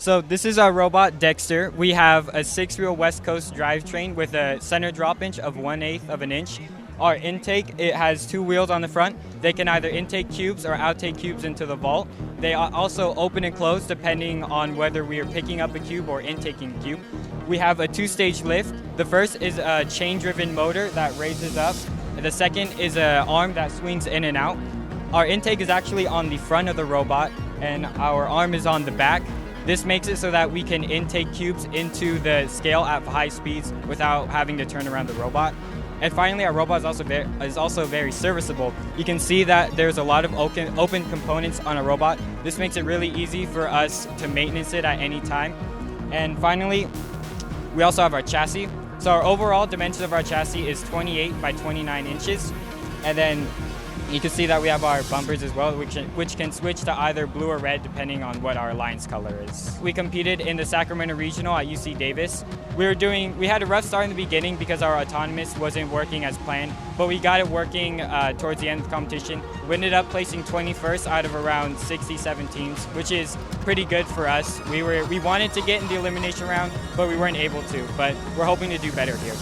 So this is our robot, Dexter. We have a 6-wheel West Coast drivetrain with a center drop inch of 1/8 of an inch. Our intake, it has 2 wheels on the front. They can either intake cubes or outtake cubes into the vault. They are also open and close depending on whether we are picking up a cube or intaking a cube. We have a 2-stage lift. The first is a chain-driven motor that raises up. The second is an arm that swings in and out. Our intake is actually on the front of the robot, and our arm is on the back. This makes it so that we can intake cubes into the scale at high speeds without having to turn around the robot. And finally, our robot is also very serviceable. You can see that there's a lot of open components on a robot. This makes it really easy for us to maintenance it at any time. And finally, we also have our chassis. So our overall dimensions of our chassis is 28 by 29 inches. And then you can see that we have our bumpers as well, which can switch to either blue or red depending on what our alliance color is. We competed in the Sacramento Regional at UC Davis. We had a rough start in the beginning because our autonomous wasn't working as planned, but we got it working towards the end of the competition. We ended up placing 21st out of around 67 teams, which is pretty good for us. We wanted to get in the elimination round, but we weren't able to, but we're hoping to do better here.